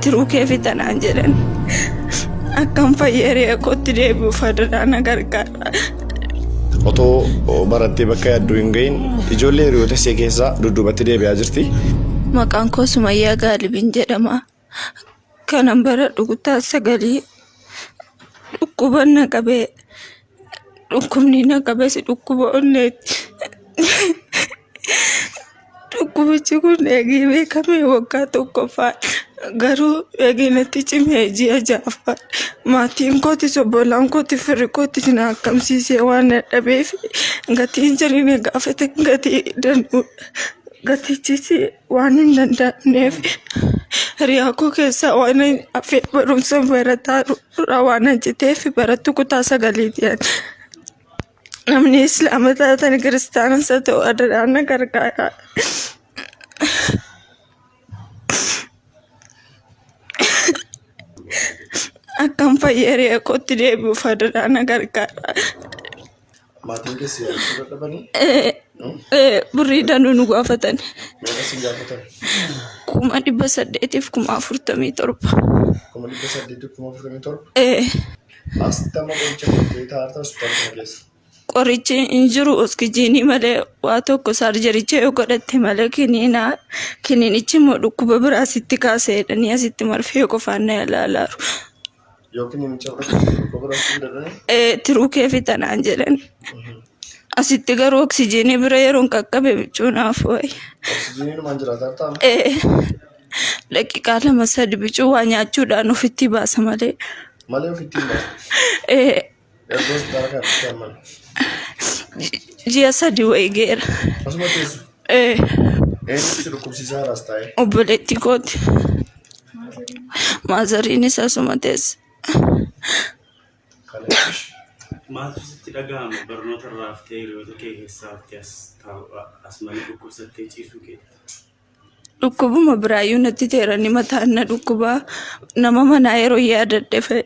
Tiruu fitanaan jedhan akkam fayyaree kootti deebi'u fadaraan gargaara. Otoo barattee bakka yaaddu hin gahin ijoollee hiriyoota ishee keessaa dudduubatti deebi'aa jirti. Maqaan koo Sumayyaa Gaalibiin jedhama. Kanan baradhu kutaa sagalii dhukkuba na qabee dhukkubni na qabees dhukkuba onneeti. Dhukkubichi kun eegee beekamee waggaa tokkoffaa garuu eeginatti cimee ji'a ja'affaa maatiin kootis obbolaan kooti firri kootis na akkamsiisee waan dhabeef gatiin jireenya gaafate gatii danda'udha. Gatichis waan hin danda'amneef hiriyaa koo keessaa waan hafee barumsa barataa waan hojjeteef barattu kutaa sagaliiti. Namni islaama taatan kiristaanas haa ta'u adaraan na gargaara. Akkam fayyaree kootti deebi'u fadaraan na gargaara. Maatiin keessi yaaduu dadhabanii? Birrii danuu nu gaafatan. Meeqa si gaafatan? 847. 847? Asitti amma qoricha fudhatee taa'aa hospitaala kana keessa? Qorichi hin jiru oksijiinii malee waa tokko saarjaricha yoo godhatte malee kiniinichi immoo dhukkuba biraa sitti kaasee jedhanii asitti marfee qofaan na ilaalaaru. Yookiin namicha fudhate dhukkuba biraa sitti dadhabanii? Tiruu fitanaan jedhan. Asitti garuu oksijiinii bira yeroo qaqqabe bichuu naaf wayi. Oksijiinii numaan jiraataa ta'a? Daqiiqaa 2-3 bichuu waa nyaachuudhaan ofitti baasa malee. Malee ofitti hin baasu? Erga hospitaala kanatti amman? Ji'a 3 wayii geera. Asuma teessu? Eenyutti dhukkubsiisaa haaraas taa'e? Obboleettii kooti. Maazariin isaa asuma teessa. Maaltu sitti dhaga'ama barnoota irraa haftee hiriyoota kee keessaa haftee as malee dhukkubsattee ciisuu kee? Dhukkubuma biraayyuu natti teeranii mataan na dhukkubaa nama manaa yeroo yaadadhe fe'e.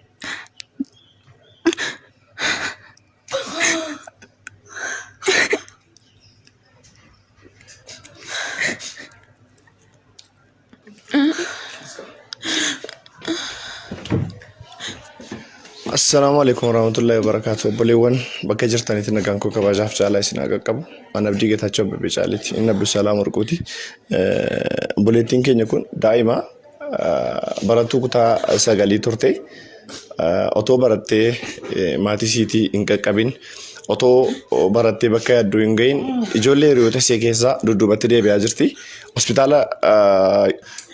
Assalamu alaikum warahmatullahi wabarakatuh. Obboleewwan bakka jirtanitti nagaan koo kabajaaf jaalala isin haa qaqqabu. Ana Abdii Geetaachoo Abbabee Caaliiti. Inni Abdusalaam Warquuti. Obboleettiin keenya kun daa'ima barattuu kutaa sagalii turte. Otoo barattee maatii isiitii hin qaqqabin otoo barattee bakka yaaddu hin gahin ijoollee hiriyoota ishee keessaa dudduubatti deebi'aa jirti. Hospitaala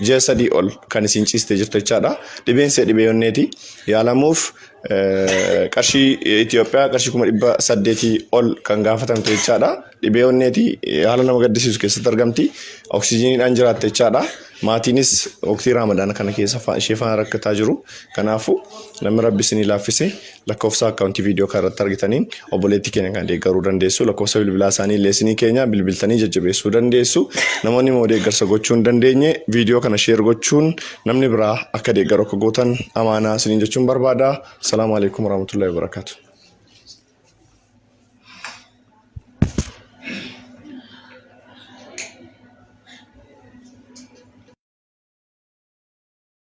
ji'a 3 ol kan isin ciistee jirtu jechaadha. Dhibeen ishee dhibee onneeti. Yaalamuuf qarshii Itoophiyaa qarshii 800 ol kan gaafatamte jechaadha. Dhibee onneeti haala nama gaddisiisu keessatti argamti. Oksijiiniidhaan jiraatte jechaadha. Maatiinis waqtii Ramadaan kana keessa ishee faana rakkataa jiru. Kanaafuu namni Rabbi isinii laaffise lakkoofsa akkaawuntii viidiyoo kanarratti argitaniin obboleettii keenya kan deeggaruu dandeessu. Lakkoofsa bilbilaa isaanii illee isinii keenya bilbiltanii jajjabeessuu dandeessu. Namoonni immoo deeggarsa gochuu hin dandeenye viidiyoo kana sheer gochuun namni biraa akka deeggaru akka gootan amaanaa isiniin jechuun barbaada. Assalaamu alaikum warahmatullahi wabarakatuh.